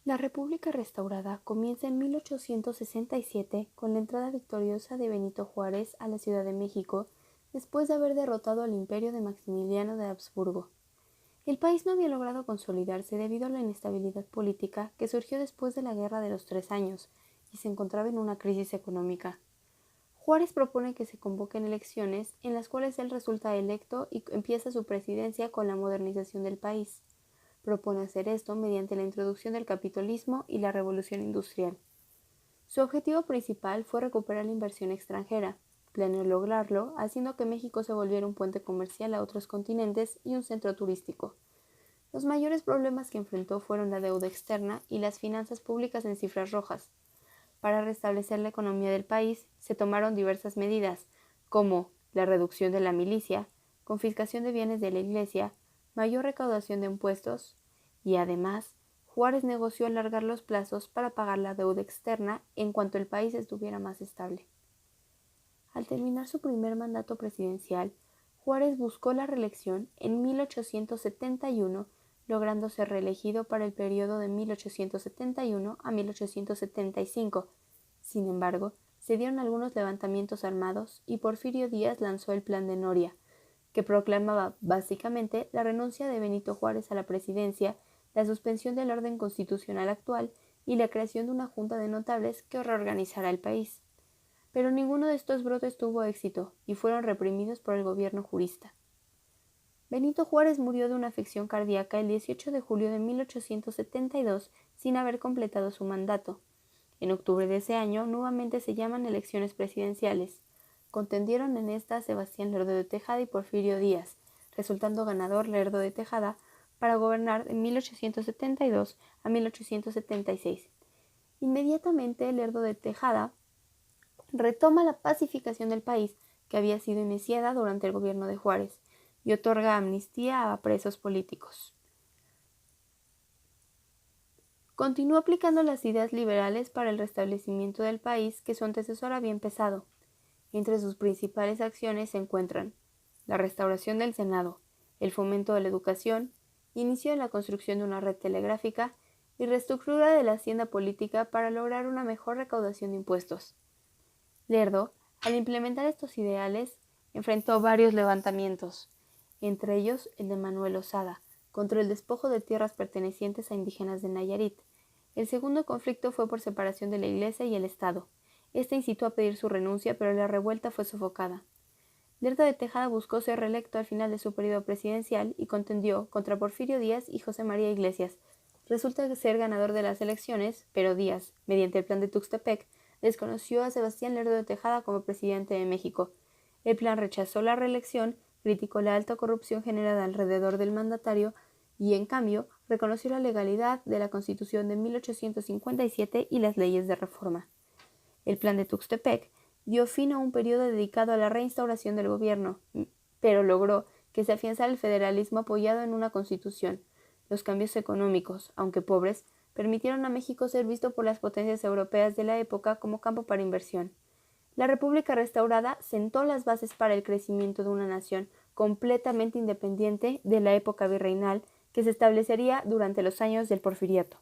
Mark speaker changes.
Speaker 1: La República restaurada comienza en 1867 con la entrada victoriosa de Benito Juárez a la Ciudad de México después de haber derrotado al imperio de Maximiliano de Habsburgo. El país no había logrado consolidarse debido a la inestabilidad política que surgió después de la Guerra de los 3 Años y se encontraba en una crisis económica. Juárez propone que se convoquen elecciones en las cuales él resulta electo y empieza su presidencia con la modernización del país. Propone hacer esto mediante la introducción del capitalismo y la revolución industrial. Su objetivo principal fue recuperar la inversión extranjera. Planeó lograrlo haciendo que México se volviera un puente comercial a otros continentes y un centro turístico. Los mayores problemas que enfrentó fueron la deuda externa y las finanzas públicas en cifras rojas. Para restablecer la economía del país se tomaron diversas medidas, como la reducción de la milicia, confiscación de bienes de la Iglesia, mayor recaudación de impuestos, y además Juárez negoció alargar los plazos para pagar la deuda externa en cuanto el país estuviera más estable. Al terminar su primer mandato presidencial, Juárez buscó la reelección en 1871, logrando ser reelegido para el periodo de 1871 a 1875. Sin embargo, se dieron algunos levantamientos armados y Porfirio Díaz lanzó el Plan de Noria, que proclamaba básicamente la renuncia de Benito Juárez a la presidencia, la suspensión del orden constitucional actual y la creación de una junta de notables que reorganizara el país. Pero ninguno de estos brotes tuvo éxito y fueron reprimidos por el gobierno jurista. Benito Juárez murió de una afección cardíaca el 18 de julio de 1872 sin haber completado su mandato. En octubre de ese año nuevamente se llaman elecciones presidenciales. Contendieron en esta Sebastián Lerdo de Tejada y Porfirio Díaz, resultando ganador Lerdo de Tejada para gobernar de 1872 a 1876. Inmediatamente Lerdo de Tejada retoma la pacificación del país, que había sido iniciada durante el gobierno de Juárez, y otorga amnistía a presos políticos. Continuó aplicando las ideas liberales para el restablecimiento del país que su antecesor había empezado. Entre sus principales acciones se encuentran la restauración del Senado, el fomento de la educación, inicio de la construcción de una red telegráfica y reestructura de la hacienda política para lograr una mejor recaudación de impuestos. Lerdo, al implementar estos ideales, enfrentó varios levantamientos, entre ellos el de Manuel Osada, contra el despojo de tierras pertenecientes a indígenas de Nayarit. El segundo conflicto fue por separación de la Iglesia y el Estado. Este incitó a pedir su renuncia, pero la revuelta fue sofocada. Lerdo de Tejada buscó ser reelecto al final de su periodo presidencial y contendió contra Porfirio Díaz y José María Iglesias. Resulta ser ganador de las elecciones, pero Díaz, mediante el Plan de Tuxtepec, desconoció a Sebastián Lerdo de Tejada como presidente de México. El plan rechazó la reelección, criticó la alta corrupción generada alrededor del mandatario y, en cambio, reconoció la legalidad de la Constitución de 1857 y las leyes de reforma. El plan de Tuxtepec dio fin a un periodo dedicado a la reinstauración del gobierno, pero logró que se afianzara el federalismo apoyado en una constitución. Los cambios económicos, aunque pobres, permitieron a México ser visto por las potencias europeas de la época como campo para inversión. La República restaurada sentó las bases para el crecimiento de una nación completamente independiente de la época virreinal que se establecería durante los años del Porfiriato.